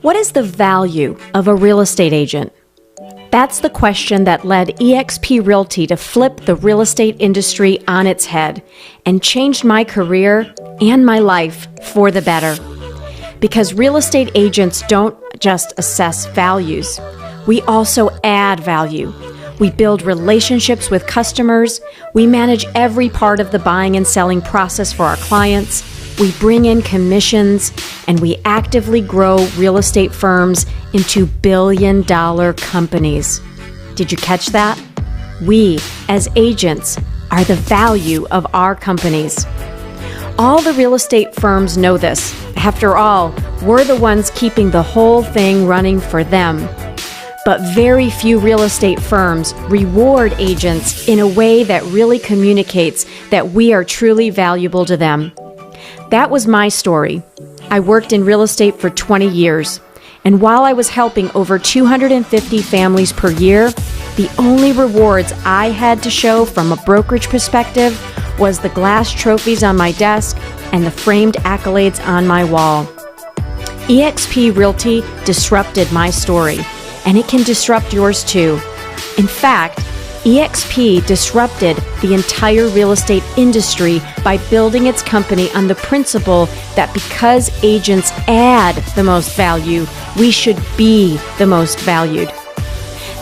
What is the value of a real estate agent? That's the question that led eXp Realty to flip the real estate industry on its head and changed my career and my life for the better. Because real estate agents don't just assess values, we also add value. We build relationships with customers, we manage every part of the buying and selling process for our clients, we bring in commissions, and we actively grow real estate firms into billion-dollar companies. Did you catch that? We, as agents, are the value of our companies. All the real estate firms know this. After all, we're the ones keeping the whole thing running for them. But very few real estate firms reward agents in a way that really communicates that we are truly valuable to them. That was my story. I worked in real estate for 20 years, and while I was helping over 250 families per year, the only rewards I had to show from a brokerage perspective was the glass trophies on my desk and the framed accolades on my wall. eXp Realty disrupted my story, and it can disrupt yours too. In fact, eXp disrupted the entire real estate industry by building its company on the principle that because agents add the most value, we should be the most valued.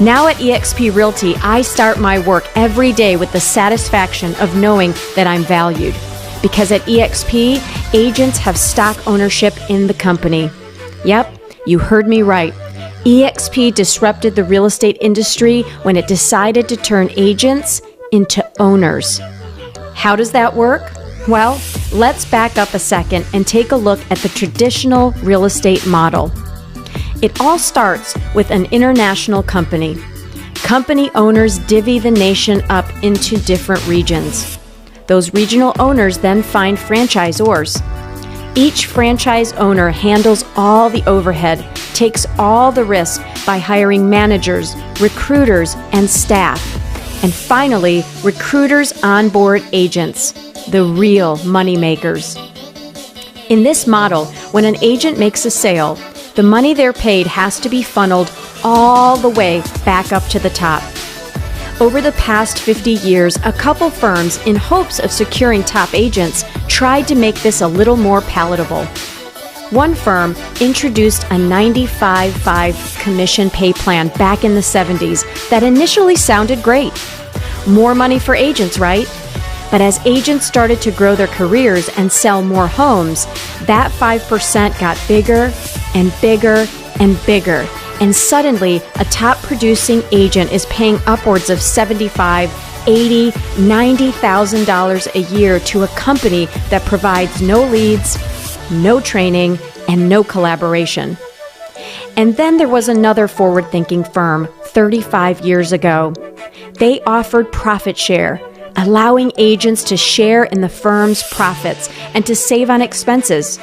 Now at eXp Realty, I start my work every day with the satisfaction of knowing that I'm valued. Because at eXp, agents have stock ownership in the company. Yep, you heard me right. eXp disrupted the real estate industry when it decided to turn agents into owners. How does that work? Well, let's back up a second and take a look at the traditional real estate model. It all starts with an international company. Company owners divvy the nation up into different regions. Those regional owners then find franchisors. Each franchise owner handles all the overhead, takes all the risk by hiring managers, recruiters, and staff. And finally, recruiters onboard agents, the real money makers. In this model, when an agent makes a sale, the money they're paid has to be funneled all the way back up to the top. Over the past 50 years, a couple firms, in hopes of securing top agents, tried to make this a little more palatable. One firm introduced a 95-5 commission pay plan back in the 70s that initially sounded great. More money for agents, right? But as agents started to grow their careers and sell more homes, that 5% got bigger and bigger and bigger. And suddenly, a top producing agent is paying upwards of $75,000, $80,000, $90,000 a year to a company that provides no leads, no training, and no collaboration. And then there was another forward-thinking firm 35 years ago. They offered profit share, allowing agents to share in the firm's profits and to save on expenses.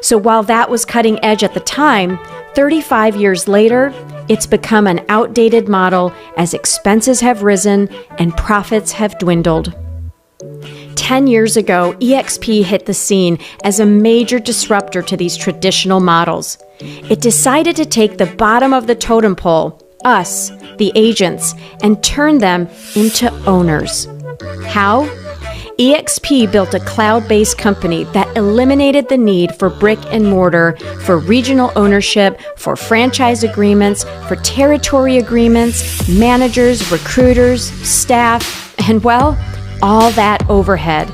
So while that was cutting edge at the time, 35 years later, it's become an outdated model as expenses have risen and profits have dwindled. 10 years ago, eXp hit the scene as a major disruptor to these traditional models. It decided to take the bottom of the totem pole, us, the agents, and turn them into owners. How? eXp built a cloud-based company that eliminated the need for brick and mortar, for regional ownership, for franchise agreements, for territory agreements, managers, recruiters, staff, and well, all that overhead.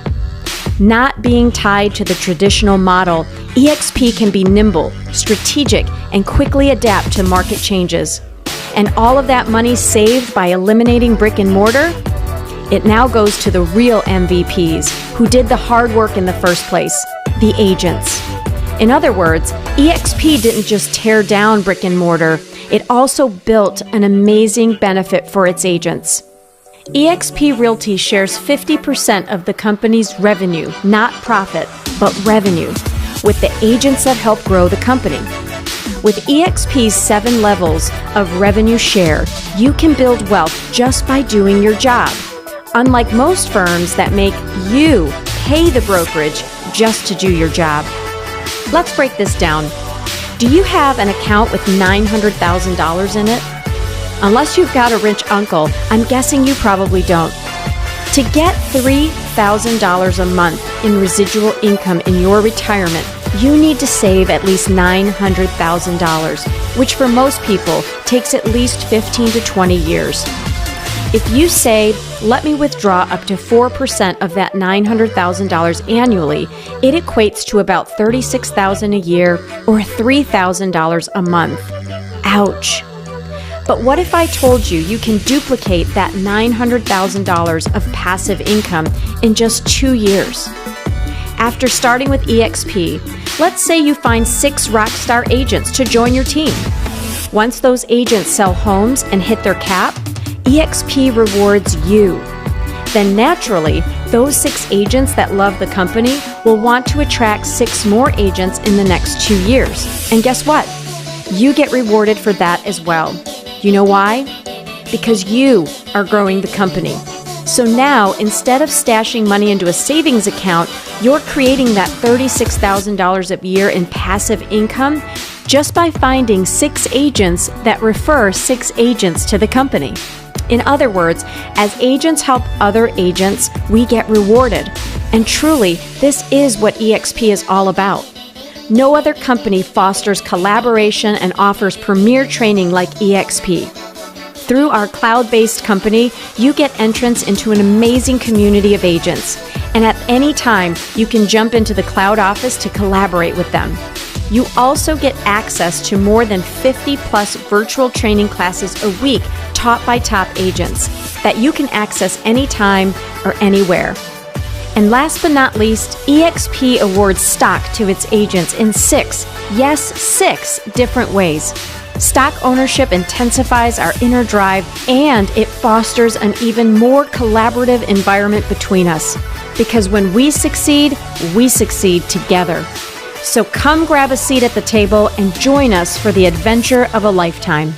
Not being tied to the traditional model, eXp can be nimble, strategic, and quickly adapt to market changes. And all of that money saved by eliminating brick and mortar, it now goes to the real MVPs who did the hard work in the first place, the agents. In other words, eXp didn't just tear down brick and mortar, it also built an amazing benefit for its agents. eXp Realty shares 50% of the company's revenue, not profit, but revenue, with the agents that help grow the company. With eXp's 7 levels of revenue share, you can build wealth just by doing your job. Unlike most firms that make you pay the brokerage just to do your job. Let's break this down. Do you have an account with $900,000 in it? Unless you've got a rich uncle, I'm guessing you probably don't. To get $3,000 a month in residual income in your retirement, you need to save at least $900,000, which for most people takes at least 15 to 20 years. If you say, let me withdraw up to 4% of that $900,000 annually, it equates to about $36,000 a year or $3,000 a month. Ouch. But what if I told you you can duplicate that $900,000 of passive income in just 2 years? After starting with eXp, let's say you find 6 rockstar agents to join your team. Once those agents sell homes and hit their cap, eXp rewards you. Then naturally, those 6 agents that love the company will want to attract 6 more agents in the next 2 years. And guess what? You get rewarded for that as well. You know why? Because you are growing the company. So now, instead of stashing money into a savings account, you're creating that $36,000 a year in passive income just by finding 6 agents that refer 6 agents to the company. In other words, as agents help other agents, we get rewarded. And truly, this is what eXp is all about. No other company fosters collaboration and offers premier training like eXp. Through our cloud-based company, you get entrance into an amazing community of agents. And at any time, you can jump into the cloud office to collaborate with them. You also get access to more than 50 plus virtual training classes a week taught by top agents that you can access anytime or anywhere. And last but not least, eXp awards stock to its agents in 6 different ways. Stock ownership intensifies our inner drive and it fosters an even more collaborative environment between us. Because when we succeed together. So come grab a seat at the table and join us for the adventure of a lifetime.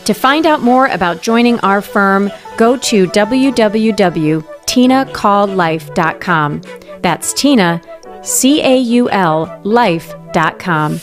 To find out more about joining our firm, go to www.tinacalllife.com. That's Tina, C-A-U-L, life.com.